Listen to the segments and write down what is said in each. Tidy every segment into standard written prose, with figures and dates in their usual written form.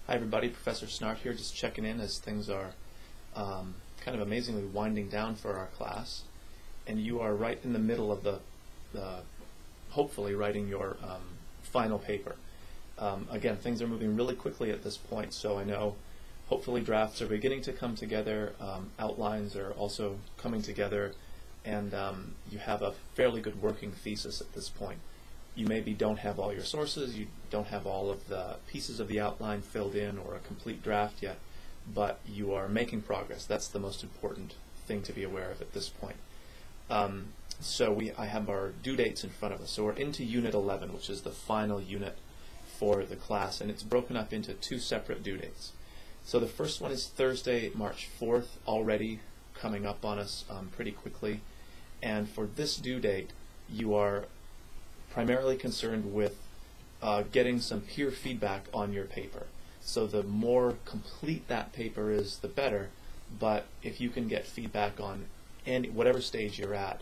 Hi everybody, Professor Snart here, just checking in as things are kind of amazingly winding down for our class. And you are right in the middle of the hopefully writing your final paper. Again, things are moving really quickly at this point, so I know hopefully drafts are beginning to come together, outlines are also coming together, and you have a fairly good working thesis at this point. You maybe don't have all your sources, you don't have all of the pieces of the outline filled in or a complete draft yet, but you are making progress. That's the most important thing to be aware of at this point. I have our due dates in front of us. So we're into Unit 11, which is the final unit for the class, and it's broken up into two separate due dates. So the first one is Thursday, March 4th, already coming up on us pretty quickly. And for this due date, you are primarily concerned with getting some peer feedback on your paper. So the more complete that paper is, the better, but if you can get feedback on whatever stage you're at,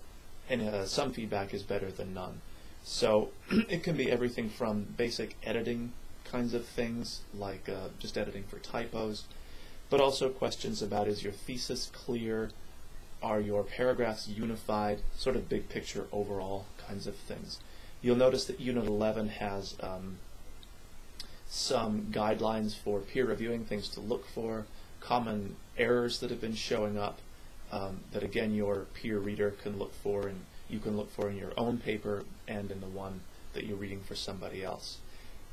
and some feedback is better than none. So it can be everything from basic editing kinds of things, like just editing for typos, but also questions about, is your thesis clear, are your paragraphs unified, sort of big picture overall kinds of things. You'll notice that Unit 11 has some guidelines for peer reviewing, things to look for, common errors that have been showing up that again your peer reader can look for, and you can look for in your own paper and in the one that you're reading for somebody else.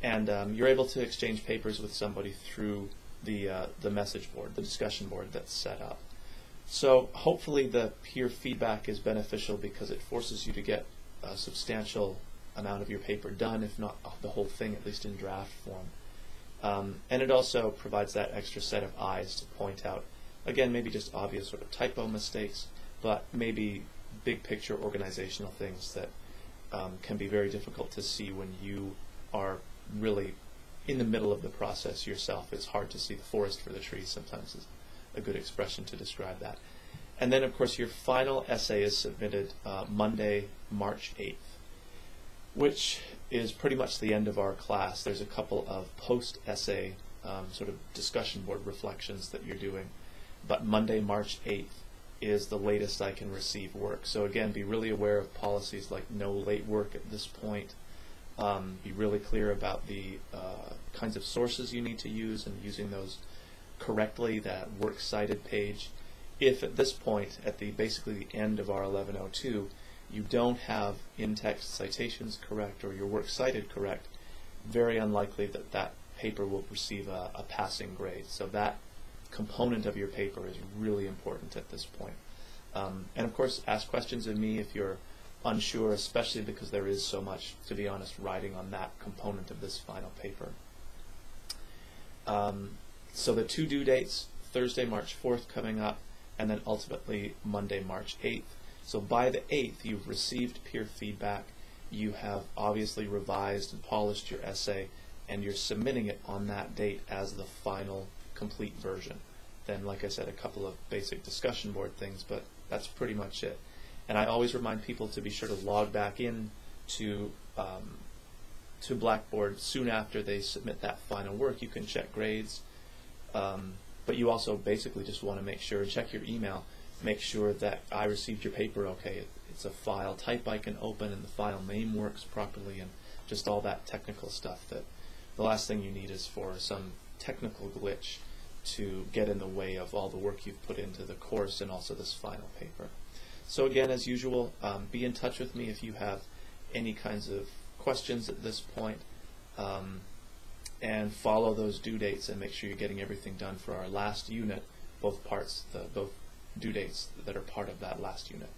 And you're able to exchange papers with somebody through the message board, the discussion board that's set up. So hopefully the peer feedback is beneficial because it forces you to get a substantial amount of your paper done, if not the whole thing, at least in draft form. And it also provides that extra set of eyes to point out, again, maybe just obvious sort of typo mistakes, but maybe big picture organizational things that can be very difficult to see when you are really in the middle of the process yourself. It's hard to see the forest for the trees sometimes is a good expression to describe that. And then of course your final essay is submitted Monday, March 8th. Which is pretty much the end of our class. There's a couple of post-essay sort of discussion board reflections that you're doing, but Monday, March 8th is the latest I can receive work. So again, be really aware of policies like no late work at this point. Be really clear about the kinds of sources you need to use and using those correctly, that works cited page. If at this point, at basically the end of our 1102, you don't have in-text citations correct or your works cited correct, very unlikely that that paper will receive a passing grade. So that component of your paper is really important at this point. And of course, ask questions of me if you're unsure, especially because there is so much, to be honest, writing on that component of this final paper. So the two due dates, Thursday, March 4th coming up, and then ultimately Monday, March 8th. So by the 8th, you've received peer feedback, you have obviously revised and polished your essay, and you're submitting it on that date as the final complete version. Then, like I said, a couple of basic discussion board things, but that's pretty much it. And I always remind people to be sure to log back in to Blackboard soon after they submit that final work. You can check grades, but you also basically just want to make sure, check your email, make sure that I received your paper okay. It's a file type I can open and the file name works properly and just all that technical stuff that the last thing you need is for some technical glitch to get in the way of all the work you've put into the course and also this final paper. So again, as usual, be in touch with me if you have any kinds of questions at this point, and follow those due dates and make sure you're getting everything done for our last unit, both parts, both due dates that are part of that last unit.